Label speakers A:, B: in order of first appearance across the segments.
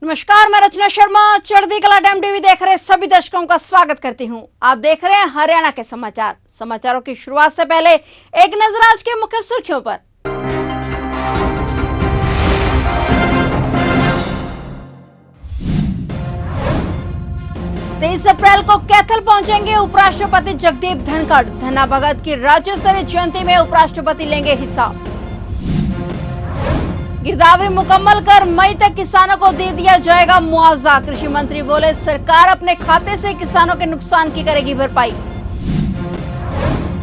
A: नमस्कार, मैं रचना शर्मा चढ़ती कला टाइम टीवी देख रहे सभी दर्शकों का स्वागत करती हूं। आप देख रहे हैं हरियाणा के समाचार। समाचारों की शुरुआत से पहले एक नजर आज के मुख्य सुर्खियों पर। 23 अप्रैल को कैथल पहुंचेंगे उपराष्ट्रपति जगदीप धनखड़। धन्ना भगत की राज्य स्तरीय जयंती में उपराष्ट्रपति लेंगे हिस्सा। गिरदावरी मुकम्मल कर मई तक किसानों को दे दिया जाएगा मुआवजा। कृषि मंत्री बोले, सरकार अपने खाते से किसानों के नुकसान की करेगी भरपाई।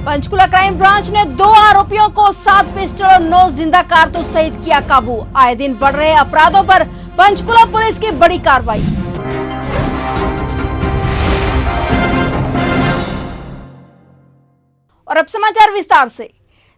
A: पंचकुला क्राइम ब्रांच ने 2 आरोपियों को 7 पिस्टल और 9 जिंदा कारतूस सहित किया काबू। आए दिन बढ़ रहे अपराधों पर पंचकुला पुलिस की बड़ी कार्रवाई। और अब समाचार विस्तार से।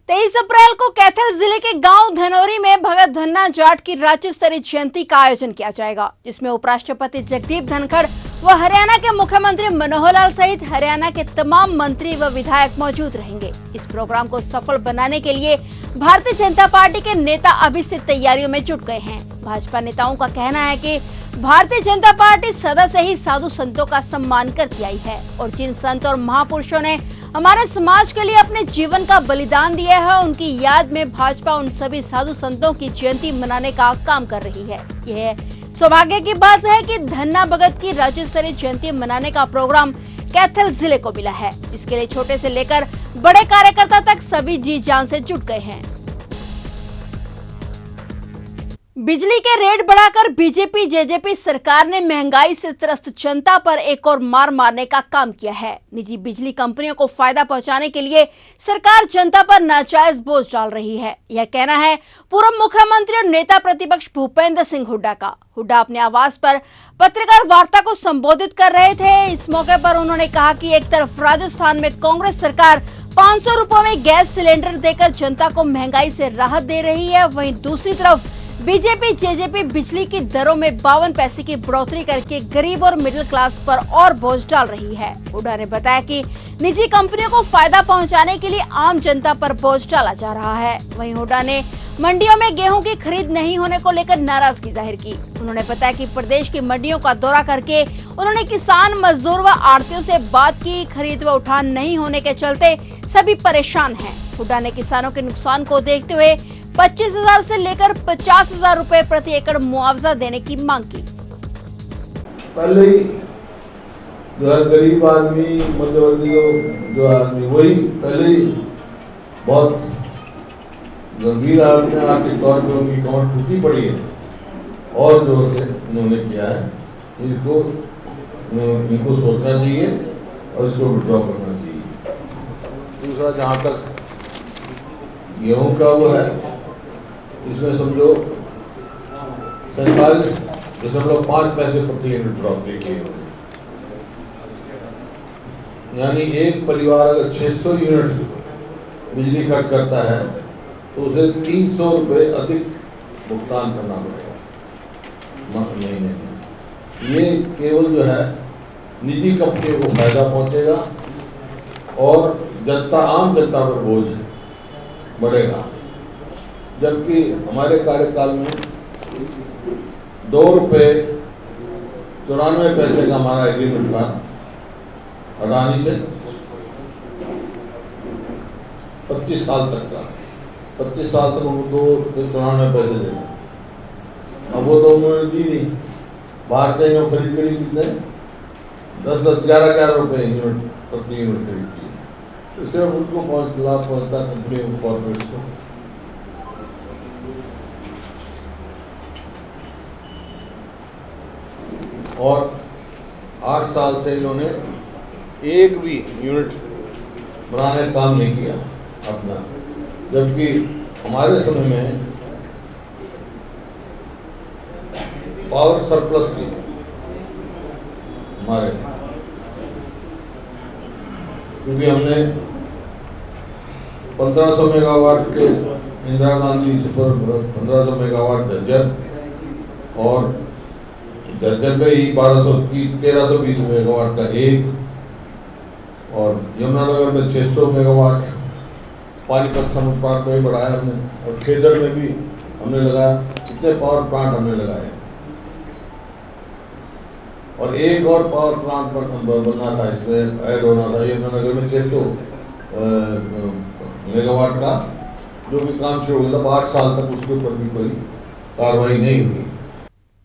A: 23 अप्रैल को कैथल जिले के गांव धनौरी में भगत धन्ना जाट की राज्य स्तरीय जयंती का आयोजन किया जाएगा, जिसमें उपराष्ट्रपति जगदीप धनखड़ व हरियाणा के मुख्यमंत्री मनोहर लाल सहित हरियाणा के तमाम मंत्री व विधायक मौजूद रहेंगे। इस प्रोग्राम को सफल बनाने के लिए भारतीय जनता पार्टी के नेता अभी से तैयारियों में जुट गए हैं। भाजपा नेताओं का कहना है कि भारतीय जनता पार्टी सदा से ही साधु संतों का सम्मान करती आई है और जिन संत और महापुरुषों ने हमारे समाज के लिए अपने जीवन का बलिदान दिया है, उनकी याद में भाजपा उन सभी साधु संतों की जयंती मनाने का काम कर रही है। यह सौभाग्य की बात है कि धन्ना भगत की राज्य स्तरीय जयंती मनाने का प्रोग्राम कैथल जिले को मिला है। इसके लिए छोटे से लेकर बड़े कार्यकर्ता तक सभी जी जान से जुट गए हैं। बिजली के रेट बढ़ाकर बीजेपी जेजेपी सरकार ने महंगाई से त्रस्त जनता पर एक और मार मारने का काम किया है। निजी बिजली कंपनियों को फायदा पहुंचाने के लिए सरकार जनता पर नाजायज बोझ डाल रही है। यह कहना है पूर्व मुख्यमंत्री और नेता प्रतिपक्ष भूपेंद्र सिंह हुड्डा का। हुड्डा अपने आवास पर पत्रकार वार्ता को संबोधित कर रहे थे। इस मौके पर उन्होंने कहा कि एक तरफ राजस्थान में कांग्रेस सरकार 500 रुपए में गैस सिलेंडर देकर जनता को महंगाई से राहत दे रही है, वहीं दूसरी तरफ बीजेपी जेजेपी बिजली की दरों में 52 पैसे की बढ़ोतरी करके गरीब और मिडिल क्लास पर और बोझ डाल रही है। हुड्डा ने बताया कि निजी कंपनियों को फायदा पहुंचाने के लिए आम जनता पर बोझ डाला जा रहा है। वहीं हुड्डा ने मंडियों में गेहूं की खरीद नहीं होने को लेकर नाराजगी जाहिर की। उन्होंने बताया कि प्रदेश की मंडियों का दौरा करके उन्होंने किसान, मजदूर व आड़तियों से बात की। खरीद व उठान नहीं होने के चलते सभी परेशान हैं। हुड्डा ने किसानों के नुकसान को देखते हुए 25,000 से लेकर 50,000 रुपए प्रति एकड़ मुआवजा देने की मांग की।
B: पहले ही गरीब आदमी, मध्यवर्ती जो आदमी, वही पहले ही बहुत गंभीर हालत में आर्थिक तौर पर उनकी कमर टूटी पड़ी है और जोर से उन्होंने किया है। इनको सोचना चाहिए और इसको विड्रॉ करना चाहिए। दूसरा, जहाँ तक गेहूं का वो है, इसमें समझो 47.5 पैसे प्रति यूनिट बढ़ोतरी की, यानी एक परिवार अगर 600 यूनिट बिजली खर्च करता है तो उसे 300 रुपये अधिक भुगतान करना पड़ेगा महीने में। ये केवल जो है निजी कंपनियों को फायदा पहुंचेगा और आम जनता पर बोझ बढ़ेगा। जबकि हमारे कार्यकाल में 2 रुपये 94 पैसे का हमारा एग्रीमेंट था अडानी से 25 साल तक का। 25 साल तक उनको 2 रुपये 94 पैसे देना। अब वो तो उन्होंने दी नहीं। बाहर से इन्होंने खरीद करी कितने 10-10, 11-11 रुपये यूनिट प्रति यूनिट खरीद की। तो सिर्फ उनको लाभ पहुँचता कंपनियों को, कॉर्पोरेट्स को। और 8 साल से इन्होंने एक भी यूनिट बनाने का काम नहीं किया अपना। जबकि हमारे समय में पावर सरप्लस थी हमारे, क्योंकि हमने 1500 मेगावाट के इंदिरा गांधी पर 1500 मेगावाट झज्जर और झज्जर पे ही 1320 मेगावाट का एक, और यमुनानगर में 600 मेगावाट, पानीपत थर्मल प्लांट में भी बढ़ाया हमने और खेदर में भी हमने लगाया। कितने पावर प्लांट हमने लगाए। और एक और पावर प्लांट बनना था, इसमें ऐड होना था यमुनानगर में 600 मेगावाट का, जो कि काम शुरू हुआ था 8 साल तक उसके ऊपर भी कोई कार्रवाई नहीं हुई।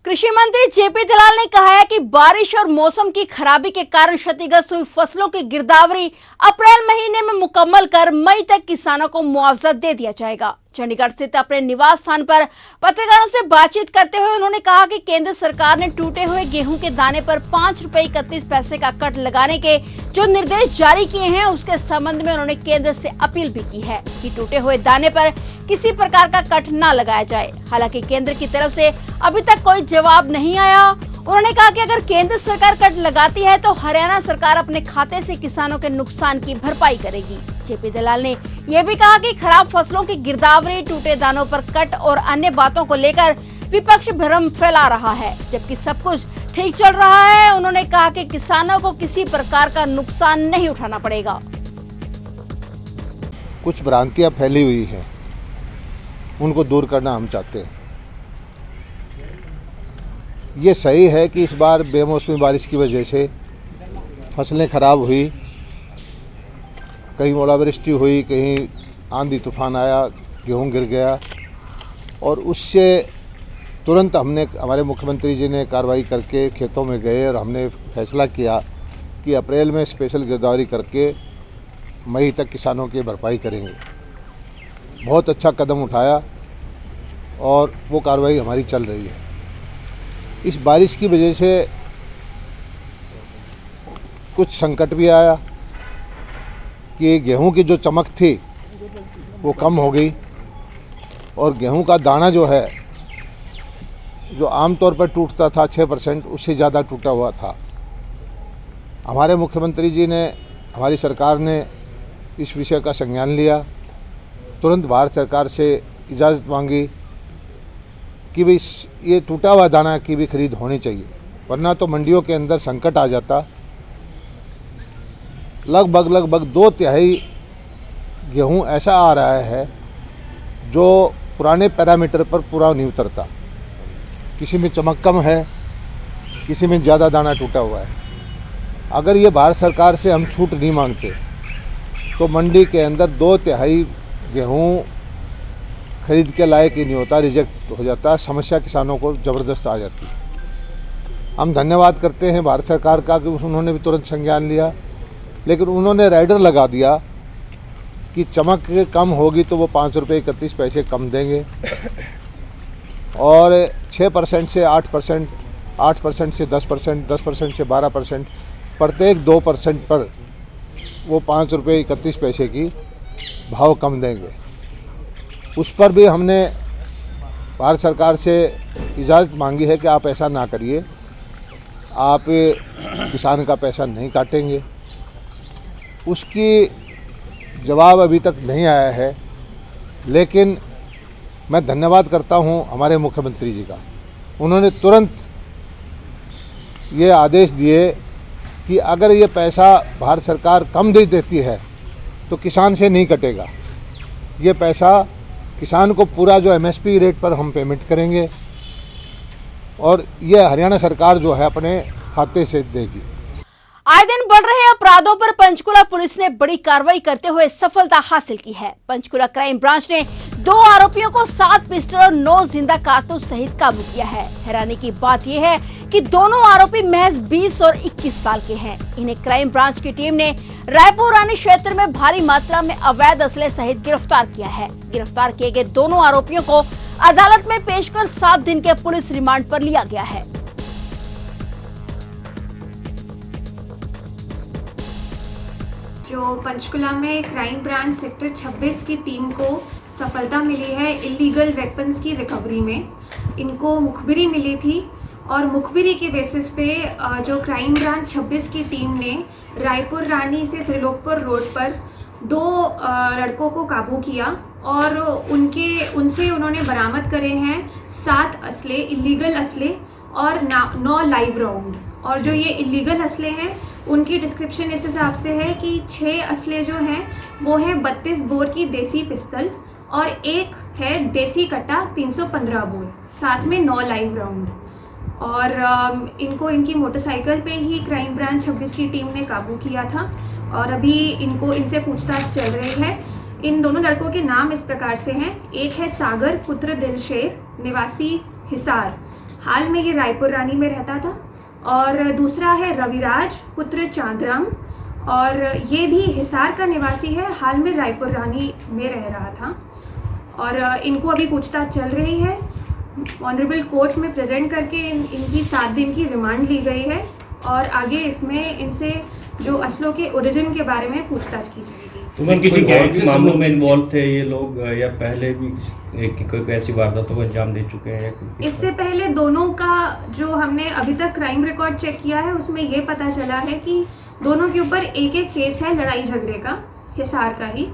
A: कृषि मंत्री जेपी दलाल ने कहा है कि बारिश और मौसम की खराबी के कारण क्षतिग्रस्त हुई फसलों की गिरदावरी अप्रैल महीने में मुकम्मल कर मई तक किसानों को मुआवजा दे दिया जाएगा। चंडीगढ़ स्थित अपने निवास स्थान पर पत्रकारों से बातचीत करते हुए उन्होंने कहा कि केंद्र सरकार ने टूटे हुए गेहूं के दाने पर ₹5.31 का कट लगाने के जो निर्देश जारी किए हैं, उसके संबंध में उन्होंने केंद्र से अपील भी की है कि टूटे हुए दाने पर किसी प्रकार का कट न लगाया जाए। हालांकि केंद्र की तरफ से अभी तक कोई जवाब नहीं आया। उन्होंने कहा कि अगर केंद्र सरकार कट लगाती है तो हरियाणा सरकार अपने खाते से किसानों के नुकसान की भरपाई करेगी। जेपी दलाल ने यह भी कहा कि खराब फसलों की गिरदावरी, टूटे दानों पर कट और अन्य बातों को लेकर विपक्ष भ्रम फैला रहा है, जबकि सब कुछ ठीक चल रहा है। उन्होंने कहा कि किसानों को किसी प्रकार का नुकसान नहीं उठाना पड़ेगा।
C: कुछ भ्रांतियां फैली हुई हैं, उनको दूर करना हम चाहते हैं। ये सही है कि इस बार बेमौसमी बारिश की वजह से फसलें खराब हुई, कहीं ओलावृष्टि हुई, कहीं आंधी तूफान आया, गेहूं गिर गया, और उससे तुरंत हमारे मुख्यमंत्री जी ने कार्रवाई करके खेतों में गए और हमने फैसला किया कि अप्रैल में स्पेशल गिरदावरी करके मई तक किसानों की भरपाई करेंगे। बहुत अच्छा कदम उठाया और वो कार्रवाई हमारी चल रही है। इस बारिश की वजह से कुछ संकट भी आया कि गेहूं की जो चमक थी वो कम हो गई और गेहूं का दाना जो है, जो आमतौर पर टूटता था 6%, उससे ज़्यादा टूटा हुआ था। हमारे मुख्यमंत्री जी ने, हमारी सरकार ने इस विषय का संज्ञान लिया, तुरंत भारत सरकार से इजाज़त मांगी कि भाई ये टूटा हुआ दाना की भी खरीद होनी चाहिए, वरना तो मंडियों के अंदर संकट आ जाता। लगभग 2/3 गेहूं ऐसा आ रहा है जो पुराने पैरामीटर पर पूरा नहीं उतरता। किसी में चमक कम है, किसी में ज़्यादा दाना टूटा हुआ है। अगर ये भारत सरकार से हम छूट नहीं मांगते तो मंडी के अंदर 2/3 गेहूं खरीद के लायक ही नहीं होता, रिजेक्ट हो जाता। समस्या किसानों को ज़बरदस्त आ जाती है। हम धन्यवाद करते हैं भारत सरकार का कि उन्होंने भी तुरंत संज्ञान लिया, लेकिन उन्होंने राइडर लगा दिया कि चमक कम होगी तो वो ₹5.31 कम देंगे, और 6% से 8%, 8% से 10%, 10% से 12%, प्रत्येक 2% पर वो ₹5.31 की भाव कम देंगे। उस पर भी हमने भारत सरकार से इजाज़त मांगी है कि आप ऐसा ना करिए, आप किसान का पैसा नहीं काटेंगे। उसकी जवाब अभी तक नहीं आया है, लेकिन मैं धन्यवाद करता हूं हमारे मुख्यमंत्री जी का। उन्होंने तुरंत ये आदेश दिए कि अगर ये पैसा भारत सरकार कम दे देती है तो किसान से नहीं कटेगा। ये पैसा किसान को पूरा जो MSP रेट पर हम पेमेंट करेंगे और ये हरियाणा सरकार जो है अपने खाते से देगी।
A: आए दिन बढ़ रहे अपराधों पर पंचकुला पुलिस ने बड़ी कार्रवाई करते हुए सफलता हासिल की है। पंचकुला क्राइम ब्रांच ने 2 आरोपियों को 7 पिस्टल और 9 जिंदा कारतूस सहित काबू किया है। हैरानी की बात यह है कि दोनों आरोपी महज 20 और 21 साल के हैं। इन्हें क्राइम ब्रांच की टीम ने रायपुर रानी क्षेत्र में भारी मात्रा में अवैध असले सहित गिरफ्तार किया है। गिरफ्तार किए गए दोनों आरोपियों को अदालत में पेश कर 7 दिन के पुलिस रिमांड पर लिया गया है।
D: जो पंचकुला में क्राइम ब्रांच सेक्टर 26 की टीम को सफलता मिली है इलीगल वेपन्स की रिकवरी में। इनको मुखबिरी मिली थी और मुखबिरी के बेसिस पे जो क्राइम ब्रांच 26 की टीम ने रायपुर रानी से त्रिलोकपुर रोड पर 2 लड़कों को काबू किया और उनसे उन्होंने बरामद करे हैं 7 असले, इलीगल असले और 9 लाइव राउंड। और जो ये इलीगल असले हैं उनकी डिस्क्रिप्शन इस हिसाब से है कि 6 असले जो हैं वो है 32 बोर की देसी पिस्तल और एक है देसी कट्टा 315 बोर, साथ में 9 लाइव राउंड। और इनको इनकी मोटरसाइकिल पे ही क्राइम ब्रांच 26 की टीम ने काबू किया था और अभी इनसे पूछताछ चल रही है। इन दोनों लड़कों के नाम इस प्रकार से हैं। एक है सागर पुत्र दिलशेर निवासी हिसार, हाल में ये रायपुर रानी में रहता था, और दूसरा है रविराज पुत्र चांदराम, और ये भी हिसार का निवासी है, हाल में रायपुर रानी में रह रहा था। और इनको अभी पूछताछ चल रही है। ऑनरेबल कोर्ट में प्रेजेंट करके इनकी 7 दिन की रिमांड ली गई है और आगे इसमें इनसे जो असलों के ओरिजिन के बारे में पूछताछ की जाएगी।
E: तो किसी गैंग के मामलों में इन्वॉल्व थे ये लोग या पहले भी कोई ऐसी वारदातों को अंजाम दे चुके हैं?
D: इससे पहले दोनों का जो हमने अभी तक क्राइम रिकॉर्ड चेक किया है उसमें ये पता चला है कि दोनों के ऊपर एक केस है लड़ाई झगड़े का, हिसार का ही,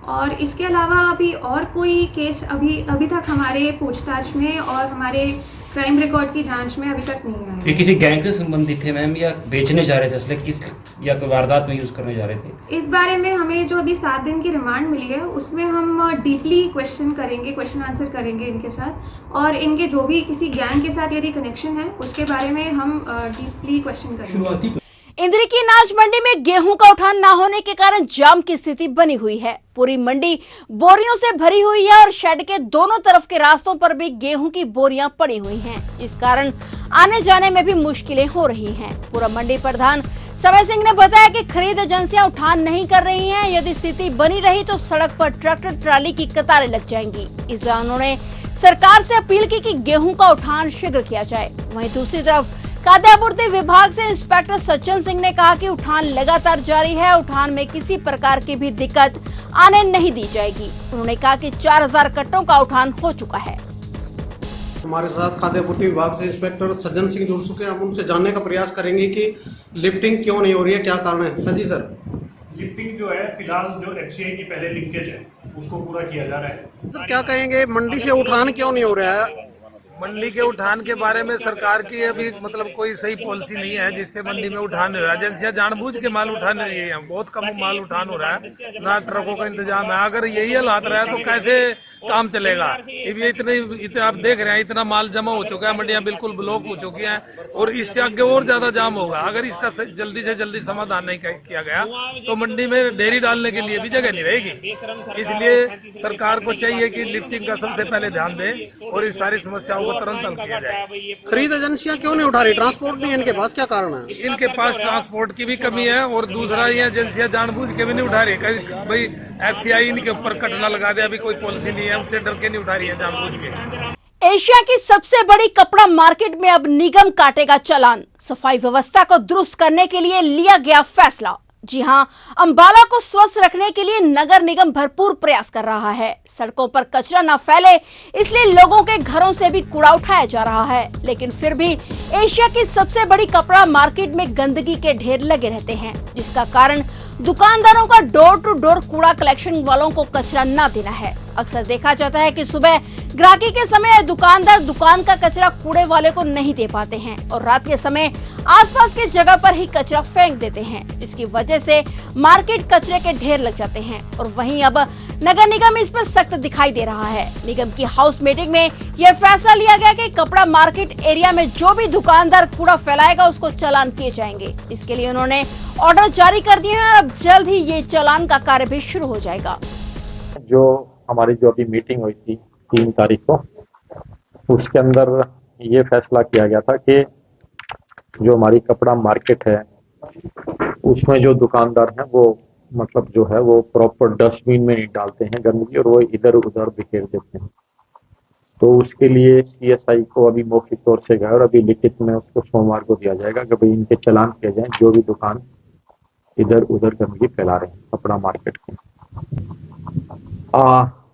D: और इसके अलावा अभी और कोई केस अभी तक हमारे पूछताछ में और हमारे क्राइम रिकॉर्ड की जांच में अभी तक नहीं आया।
E: ये किसी गैंग से संबंधित थे मैम या बेचने जा रहे थे असले किस या कोई वारदात में यूज करने जा रहे थे?
D: इस बारे में हमें जो अभी 7 दिन की रिमांड मिली है उसमें हम डीपली क्वेश्चन आंसर करेंगे इनके साथ, और इनके जो भी किसी गैंग के साथ यदि कनेक्शन है उसके बारे में हम डीपली क्वेश्चन करेंगे।
A: इंद्री की अनाज मंडी में गेहूं का उठान न होने के कारण जाम की स्थिति बनी हुई है। पूरी मंडी बोरियों से भरी हुई है और शेड के दोनों तरफ के रास्तों पर भी गेहूं की बोरियां पड़ी हुई हैं, इस कारण आने जाने में भी मुश्किलें हो रही हैं। पूरा मंडी प्रधान समय सिंह ने बताया कि खरीद एजेंसियां उठान नहीं कर रही हैं। यदि स्थिति बनी रही तो सड़क पर ट्रैक्टर ट्राली की कतारें लग जाएंगी। इस दौरान उन्होंने सरकार से अपील की कि गेहूं का उठान शीघ्र किया जाए। वहीं दूसरी तरफ खाद्य आपूर्ति विभाग से इंस्पेक्टर सज्जन सिंह ने कहा कि उठान लगातार जारी है, उठान में किसी प्रकार की भी दिक्कत आने नहीं दी जाएगी। उन्होंने कहा कि 4000 कट्टों का उठान हो चुका है।
F: हमारे साथ खाद्य आपूर्ति विभाग से इंस्पेक्टर सज्जन सिंह जुड़ चुके हैं। हम उनसे जानने का प्रयास करेंगे कि लिफ्टिंग क्यों नहीं हो रही है, क्या कारण है। सर जी सर,
G: लिफ्टिंग जो है फिलहाल जो एफसीआई की पहले लिंकेज है उसको पूरा किया जा रहा है।
F: सर क्या कहेंगे, मंडी से उठान क्यों नहीं हो रहा है?
H: मंडी के उठान के बारे में सरकार की अभी कोई सही पॉलिसी नहीं है जिससे मंडी में उठान नहीं हो रहा है। एजेंसियां जानबूझ के माल उठान रही है, बहुत कम माल उठान हो रहा है, ना ट्रकों का इंतजाम है। अगर यही हालात रहा तो कैसे काम चलेगा? ये इतने आप देख रहे हैं इतना माल जमा हो चुका है, मंडियां बिल्कुल ब्लॉक हो चुकी हैं और इससे आगे और ज्यादा जाम होगा। अगर इसका जल्दी से जल्दी समाधान नहीं किया गया तो मंडी में डेयरी डालने के लिए भी जगह नहीं रहेगी। इसलिए सरकार को चाहिए कि लिफ्टिंग का सबसे पहले ध्यान दें और इस सारी समस्याओं को तुरंत हल किया जाए।
F: खरीद एजेंसियां क्यों नहीं उठा रही? ट्रांसपोर्ट नहीं है इनके पास, क्या कारण है?
H: इनके पास ट्रांसपोर्ट की भी कमी है और दूसरा ये एजेंसियां जानबूझ के भी नहीं उठा रही। भाई एफसीआई इनके ऊपर कटना लगा दे, अभी कोई पॉलिसी नहीं है, उससे डर के नहीं उठा रही है जानबूझ के।
A: एशिया की सबसे बड़ी कपड़ा मार्केट में अब निगम काटेगा चालान। सफाई व्यवस्था को दुरुस्त करने के लिए लिया गया फैसला। जी हां, अंबाला को स्वस्थ रखने के लिए नगर निगम भरपूर प्रयास कर रहा है। सड़कों पर कचरा न फैले इसलिए लोगों के घरों से भी कूड़ा उठाया जा रहा है, लेकिन फिर भी एशिया की सबसे बड़ी कपड़ा मार्केट में गंदगी के ढेर लगे रहते हैं, जिसका कारण दुकानदारों का डोर टू डोर कूड़ा कलेक्शन वालों को कचरा न देना है। अक्सर देखा जाता है कि सुबह ग्राहकी के समय दुकानदार दुकान का कचरा कूड़े वाले को नहीं दे पाते हैं और रात के समय आसपास की जगह पर ही कचरा फेंक देते हैं, जिसकी वजह से मार्केट कचरे के ढेर लग जाते हैं। और वहीं अब नगर निगम इस पर सख्त दिखाई दे रहा है। निगम की हाउस मीटिंग में यह फैसला लिया गया कि कपड़ा मार्केट एरिया में जो भी दुकानदार कूड़ा फैलाएगा उसको चालान किए जाएंगे। इसके लिए उन्होंने ऑर्डर जारी कर दिए हैं और अब जल्द ही ये चालान का कार्य भी शुरू हो जाएगा।
I: हमारी जो अभी मीटिंग हुई थी 3 तारीख को, उसके अंदर ये फैसला किया गया था कि जो हमारी कपड़ा मार्केट है उसमें जो दुकानदार हैं वो जो है वो प्रॉपर डस्टबिन में नहीं डालते हैं गंदगी और वो इधर उधर बिखेर देते हैं। तो उसके लिए सीएसआई को अभी मौखिक तौर से गया और अभी लिखित में उसको सोमवार को दिया जाएगा कि भाई इनके चालान किए जाए जो भी दुकान इधर उधर गंदगी फैला रहे हैं कपड़ा मार्केट के।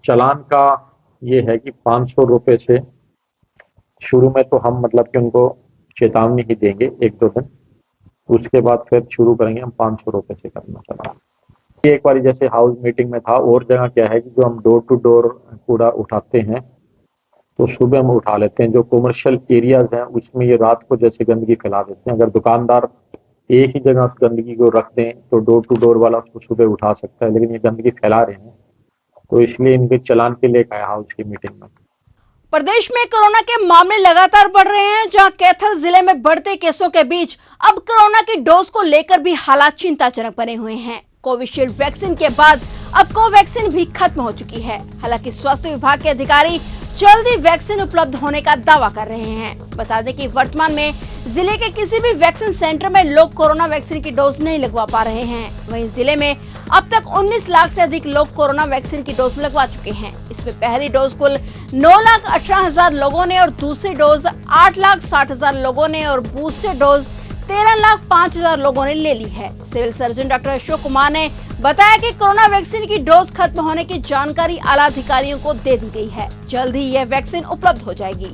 I: चालान का ये है कि 500 रुपये से शुरू में तो हम कि उनको चेतावनी ही देंगे 1-2 दिन, उसके बाद फिर शुरू करेंगे हम 500 रुपये से करना चालान। एक बार जैसे हाउस मीटिंग में था, और जगह क्या है कि जो हम डोर टू डोर कूड़ा उठाते हैं तो सुबह हम उठा लेते हैं। जो कमर्शियल एरियाज हैं उसमें ये रात को जैसे गंदगी फैला देते हैं। अगर दुकानदार एक ही जगह उस गंदगी को रख दें तो डोर टू डोर वाला उसको सुबह उठा सकता है, लेकिन ये गंदगी फैला रहे हैं तो इसलिए इनके चालान के लिए कहा हाउस की मीटिंग में।
A: प्रदेश में कोरोना के मामले लगातार बढ़ रहे हैं, जहां कैथल जिले में बढ़ते केसों के बीच अब कोरोना की डोज को लेकर भी हालात चिंताजनक बने हुए हैं। कोविशील्ड वैक्सीन के बाद अब कोवैक्सीन भी खत्म हो चुकी है। हालांकि स्वास्थ्य विभाग के अधिकारी जल्द ही वैक्सीन उपलब्ध होने का दावा कर रहे हैं। बता दें कि वर्तमान में जिले के किसी भी वैक्सीन सेंटर में लोग कोरोना वैक्सीन की डोज नहीं लगवा पा रहे हैं। वहीं जिले में अब तक 19 लाख से अधिक लोग कोरोना वैक्सीन की डोज लगवा चुके हैं। इसमें पहली डोज कुल 9,18,000 लोगों ने और दूसरी डोज 8,60,000 लोगों ने और बूस्टर डोज 13,05,000 लोगों ने ले ली है। Civil surgeon doctor Ashok Kumar ने बताया कि कोरोना वैक्सीन की डोज खत्म होने की जानकारी आला अधिकारियों को दे दी गई है। जल्द ही यह वैक्सीन उपलब्ध हो जाएगी।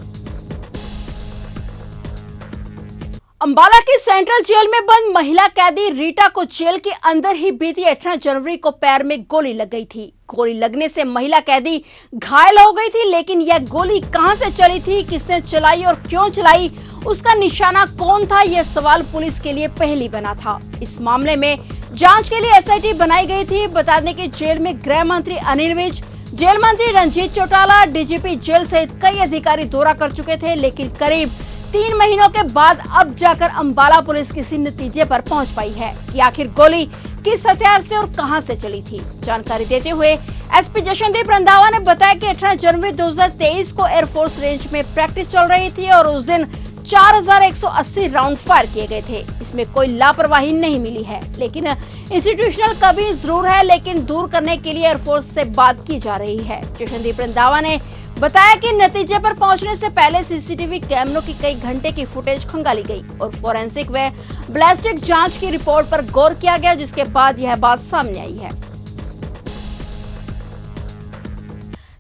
A: अंबाला की सेंट्रल जेल में बंद महिला कैदी रीटा को जेल के अंदर ही बीती 18 जनवरी को पैर में गोली लग गई थी। गोली लगने से महिला कैदी घायल हो गई थी, लेकिन यह गोली कहां से चली थी, किसने चलाई और क्यों चलाई, उसका निशाना कौन था, यह सवाल पुलिस के लिए पहेली बना था। इस मामले में जांच के लिए एसआईटी बनाई गई थी। बता दें कि जेल में गृह मंत्री अनिल विज, जेल मंत्री रंजीत चौटाला, डीजीपी जेल सहित कई अधिकारी दौरा कर चुके थे, लेकिन करीब 3 महीनों के बाद अब जाकर अंबाला पुलिस किसी नतीजे पर पहुंच पाई है कि आखिर गोली किस हथियार से और कहां से चली थी। जानकारी देते हुए एसपी जशनदीप रंधावा ने बताया कि 18 जनवरी 2023 को एयरफोर्स रेंज में प्रैक्टिस चल रही थी और उस दिन 4,180 राउंड फायर किए गए थे। इसमें कोई लापरवाही नहीं मिली है, लेकिन इंस्टीट्यूशनल कभी जरूर है, लेकिन दूर करने के लिए एयरफोर्स से बात की जा रही है। जशनदीप रंधावा ने बताया कि नतीजे पर पहुंचने से पहले सीसीटीवी कैमरों की कई घंटे की फुटेज खंगाली गई और फोरेंसिक व बैलिस्टिक जांच की रिपोर्ट पर गौर किया गया, जिसके बाद यह बात सामने आई है।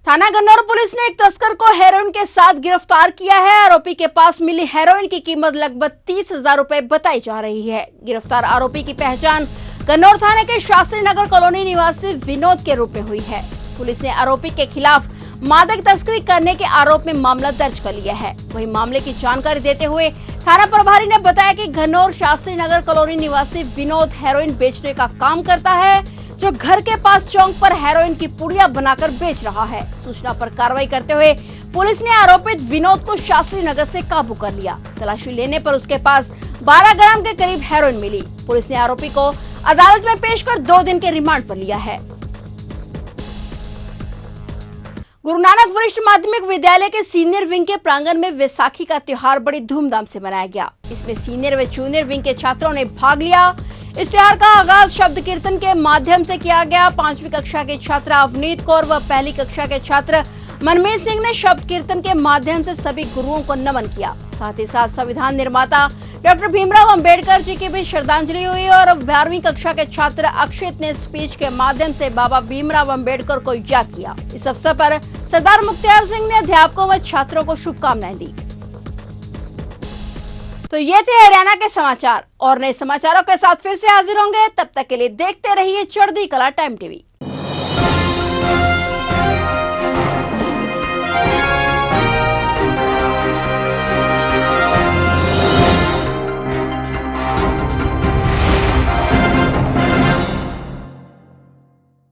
A: थाना गन्नौर पुलिस ने एक तस्कर को हेरोइन के साथ गिरफ्तार किया है। आरोपी के पास मिली हेरोइन की कीमत लगभग 30,000 रुपए बताई जा रही है। गिरफ्तार आरोपी की पहचान गन्नौर थाने के शास्त्री नगर कॉलोनी निवासी विनोद के रूप में हुई है। पुलिस ने आरोपी के खिलाफ मादक तस्करी करने के आरोप में मामला दर्ज कर लिया है। वहीं मामले की जानकारी देते हुए थाना प्रभारी ने बताया कि गन्नौर शास्त्री नगर कॉलोनी निवासी विनोद हेरोइन बेचने का काम करता है, जो घर के पास चौक पर हेरोइन की पुड़िया बनाकर बेच रहा है। सूचना पर कार्रवाई करते हुए पुलिस ने आरोपित विनोद को शास्त्री नगर से काबू कर लिया। तलाशी लेने पर उसके पास 12 ग्राम के करीब हेरोइन मिली। पुलिस ने आरोपी को अदालत में पेश कर 2 दिन के रिमांड पर लिया है। गुरु नानक वरिष्ठ माध्यमिक विद्यालय के सीनियर विंग के प्रांगण में वैसाखी का त्योहार बड़ी धूमधाम से मनाया गया। इसमें सीनियर व जूनियर विंग के छात्रों ने भाग लिया। इस त्योहार का आगाज शब्द कीर्तन के माध्यम से किया गया। 5वीं कक्षा की छात्रा अवनीत कौर व पहली कक्षा के छात्र मनमीत सिंह ने शब्द कीर्तन के माध्यम से सभी गुरुओं को नमन किया। साथ ही साथ संविधान निर्माता डॉक्टर भीमराव अंबेडकर जी की भी श्रद्धांजलि हुई और 12वीं कक्षा के छात्र अक्षित ने स्पीच के माध्यम से बाबा भीमराव अंबेडकर को याद किया। इस अवसर पर सरदार मुख्तार सिंह ने अध्यापकों व छात्रों को शुभकामनाएं दी। तो ये थे हरियाणा के समाचार और नए समाचारों के साथ फिर से हाजिर होंगे। तब तक के लिए देखते रहिए चढ़ती कला टाइम टीवी।